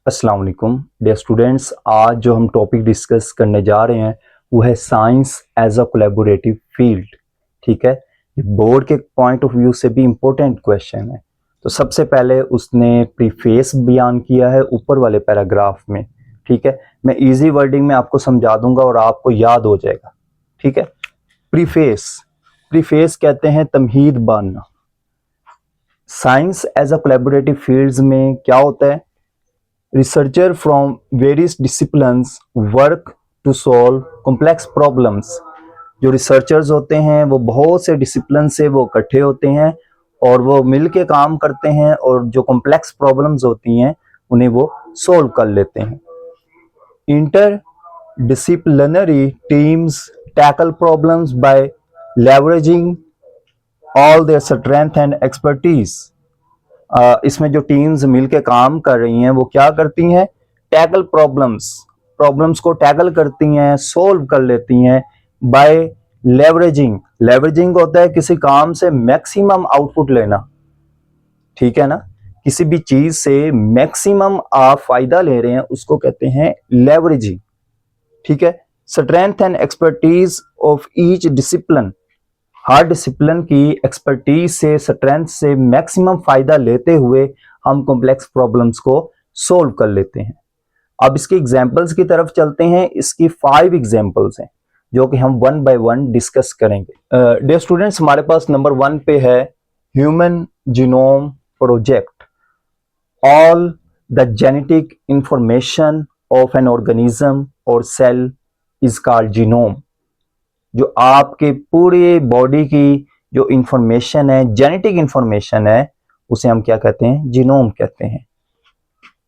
अस्सलाम वालेकुम dear students. आज जो हम टॉपिक डिस्कस करने जा रहे हैं वो है science as a collaborative field. ठीक है, ये बोर्ड के पॉइंट ऑफ व्यू से भी इम्पोर्टेंट क्वेश्चन है। तो सबसे पहले उसने प्रीफेस बयान किया है ऊपर वाले पैराग्राफ में। ठीक है, मैं इजी वर्डिंग में आपको समझा दूंगा और आपको याद हो जाएगा। ठीक है, प्रीफेस प्रीफेस कहते हैं तमहीद बांधना। Science as a collaborative fields में क्या होता है? Researcher from various disciplines work to solve complex problems। जो रिसर्चर्स होते हैं वो बहुत से डिसिप्लिन से वो इकट्ठे होते हैं और वो मिल के काम करते हैं और जो कॉम्प्लेक्स प्रॉब्लम्स होती हैं उन्हें वो सोल्व कर लेते हैं। Inter disciplinary teams tackle problems bye leveraging all their strength and expertise. इसमें जो टीम्स मिलके काम कर रही हैं वो क्या करती हैं? टैकल प्रॉब्लम्स को टैकल करती हैं, सोल्व कर लेती हैं बाय लेवरेजिंग। लेवरेजिंग होता है किसी काम से मैक्सिमम आउटपुट लेना। ठीक है ना, किसी भी चीज से मैक्सिमम आप फायदा ले रहे हैं उसको कहते हैं लेवरेजिंग। ठीक है, strength and expertise of each discipline. Her discipline की एक्सपर्टीज से, स्ट्रेंथ से मैक्सिमम फायदा लेते हुए हम कॉम्प्लेक्स प्रॉब्लम्स को सोल्व कर लेते हैं। अब इसके एग्जांपल्स की तरफ चलते हैं। इसकी 5 एग्जांपल्स हैं जो कि हम वन बाय वन डिस्कस करेंगे। डियर स्टूडेंट्स, हमारे पास नंबर 1 पे है human genome project. All the genetic information of an organism और सेल इज कॉल्ड जीनोम। जो आपके पूरे बॉडी की जो इंफॉर्मेशन है, जेनेटिक इंफॉर्मेशन है, उसे हम क्या कहते हैं? जीनोम कहते हैं।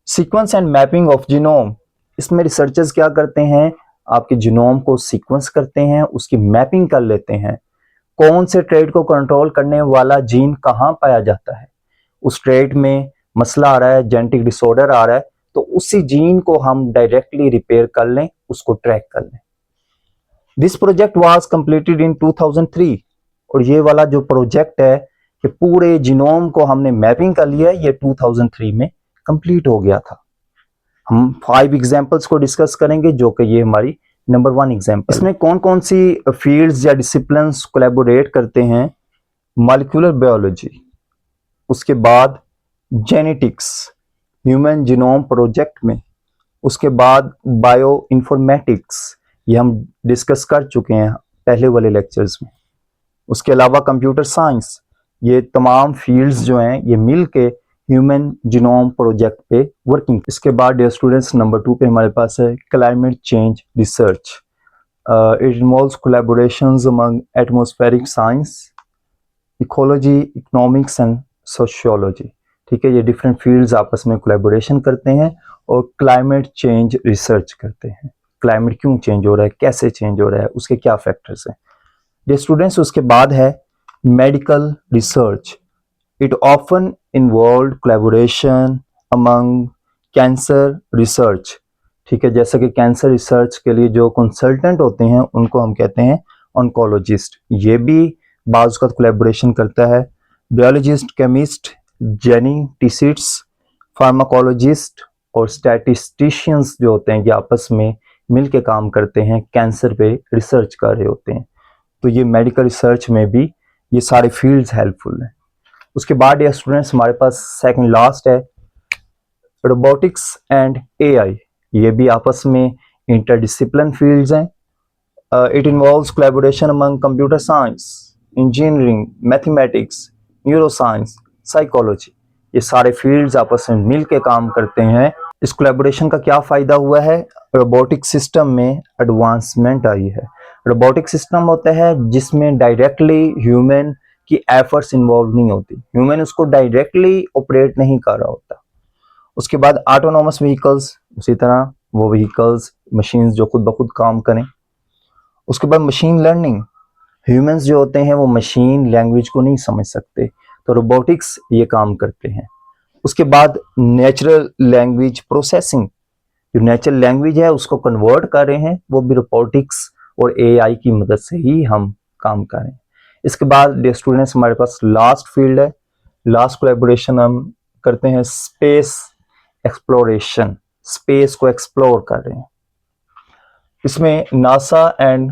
Sequence and mapping of genome. इसमें रिसर्चर्स क्या करते हैं? आपके जीनोम को सीक्वेंस करते हैं, उसकी मैपिंग कर लेते हैं। कौन से ट्रेट को कंट्रोल करने वाला जीन कहाँ पाया जाता है, उस ट्रेट में मसला आ रहा है, जेनेटिक डिसऑर्डर आ रहा है, तो उसी जीन को हम डायरेक्टली रिपेयर कर लें, उसको ट्रैक कर लें। This project was completed in 2003। और ये वाला जो प्रोजेक्ट है कि पूरे जीनोम को हमने मैपिंग कर लिया, ये 2003 में कंप्लीट हो गया था। हम 5 एग्जांपल्स को डिस्कस करेंगे जो कि ये हमारी नंबर 1 एग्जांपल। इसमें कौन कौन सी फील्ड्स या डिसिप्लिन्स कोलैबोरेट करते हैं? मॉलिक्यूलर बायोलॉजी, उसके बाद जेनेटिक्स ह्यूमन जीनोम प्रोजेक्ट में, उसके बाद बायो इंफॉर्मेटिक्स, ये हम डिस्कस कर चुके हैं पहले वाले लेक्चर्स में। उसके अलावा कंप्यूटर साइंस। ये तमाम फील्ड्स जो हैं ये मिल के ह्यूमन जीनोम प्रोजेक्ट पे वर्किंग। इसके बाद डियर स्टूडेंट्स, नंबर 2 पे हमारे पास है climate change research. It involves collaborations among atmospheric science, ecology, economics and sociology. ठीक है, ये डिफरेंट फील्ड्स आपस में कोलैबोरेशन करते हैं और क्लाइमेट चेंज रिसर्च करते हैं। क्लाइमेट क्यों चेंज हो रहा है, कैसे चेंज हो रहा है, उसके क्या फैक्टर्स हैं। ये स्टूडेंट्स, उसके बाद है medical research. It often involve collaboration among cancer research. ठीक है, जैसे कि कैंसर रिसर्च के लिए जो कंसल्टेंट होते हैं उनको हम कहते हैं ऑन्कोलॉजिस्ट। ये भी बाज़ का कोलैबोरेशन करता है। बायोलॉजिस्ट, केमिस्ट, जेनेटिसिस्ट, फार्माकोलॉजिस्ट और स्टैटिस्टिशियंस जो होते हैं ये आपस में मिल के काम करते हैं, कैंसर पे रिसर्च कर रहे होते हैं। तो ये मेडिकल रिसर्च में भी ये सारे फील्ड्स हेल्पफुल हैं। उसके बाद ये स्टूडेंट्स, हमारे पास सेकंड लास्ट है रोबोटिक्स एंड एआई। ये भी आपस में इंटरडिसिप्लिन फील्ड्स हैं। It involves collaboration among computer science, engineering, mathematics, neuroscience, psychology. ये सारे फील्ड्स आपस में मिल के काम करते हैं। इस कोलैबोरेशन का क्या फ़ायदा हुआ है? रोबोटिक सिस्टम में एडवांसमेंट आई है। रोबोटिक सिस्टम होता है जिसमें डायरेक्टली ह्यूमन की एफर्ट्स इन्वॉल्व नहीं होती, ह्यूमन उसको डायरेक्टली ऑपरेट नहीं कर रहा होता। उसके बाद ऑटोनोमस व्हीकल्स, उसी तरह वो व्हीकल्स, मशीन्स जो खुद ब खुद काम करें। उसके बाद मशीन लर्निंग, ह्यूमंस जो होते हैं वो मशीन लैंग्वेज को नहीं समझ सकते, तो रोबोटिक्स ये काम करते हैं। उसके बाद नेचुरल लैंग्वेज प्रोसेसिंग, जो नेचुरल लैंग्वेज है उसको कन्वर्ट कर रहे हैं, वो भी रोबोटिक्स और एआई की मदद से ही हम काम कर रहे हैं। इसके बाद डियर स्टूडेंट्स, हमारे पास लास्ट फील्ड है, लास्ट कोलैबोरेशन हम करते हैं स्पेस एक्सप्लोरेशन। स्पेस को एक्सप्लोर कर रहे हैं। इसमें NASA and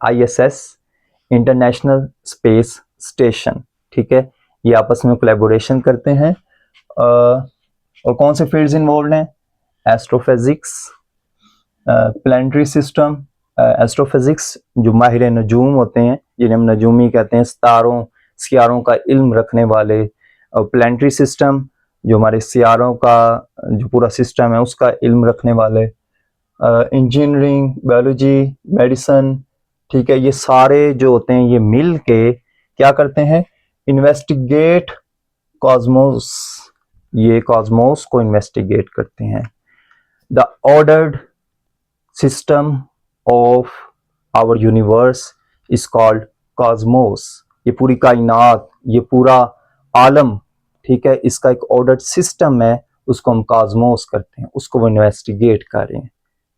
ISS international space station, ठीक है, ये आपस में कोलैबोरेशन करते हैं। और कौन से फील्ड्स इन्वॉल्व हैं? एस्ट्रोफिजिक्स, प्लानिटरी सिस्टम, एस्ट्रोफिजिक्स जो माहिर नजूम होते हैं, जिन्हें हम नजूमी कहते हैं, सितारों सियारों का इल्म रखने वाले, और प्लानिटरी सिस्टम जो हमारे सियारों का जो पूरा सिस्टम है उसका इल्म रखने वाले, इंजीनियरिंग, बायोलॉजी, मेडिसन, ठीक है, ये सारे जो होते हैं ये मिल के क्या करते हैं? इन्वेस्टिगेट कॉस्मोस, ये कॉस्मोस को इन्वेस्टिगेट करते हैं। The ordered system of our universe is called cosmos. ये पूरी कायनात, ये पूरा आलम, ठीक है, इसका एक ऑर्डर्ड सिस्टम है, उसको हम कॉस्मोस करते हैं, उसको वो इन्वेस्टिगेट कर रहे हैं,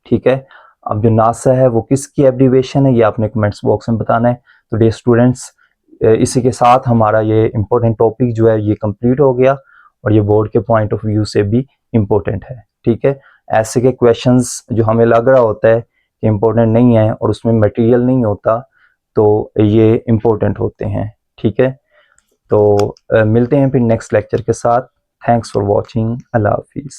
ठीक है। अब जो नासा है वो किसकी एब्रीवेशन है, ये आपने कमेंट्स बॉक्स में बताना है। तो डियर स्टूडेंट्स, इसी के साथ हमारा ये इम्पोर्टेंट टॉपिक जो है ये कंप्लीट हो गया, और ये बोर्ड के पॉइंट ऑफ व्यू से भी इम्पोर्टेंट है, ठीक है। ऐसे के क्वेश्चंस जो हमें लग रहा होता है कि इम्पोर्टेंट नहीं है और उसमें मटेरियल नहीं होता, तो ये इम्पोर्टेंट होते हैं, ठीक है। तो मिलते हैं फिर नेक्स्ट लेक्चर के साथ। Thanks for watching. अल्लाह हाफिज़।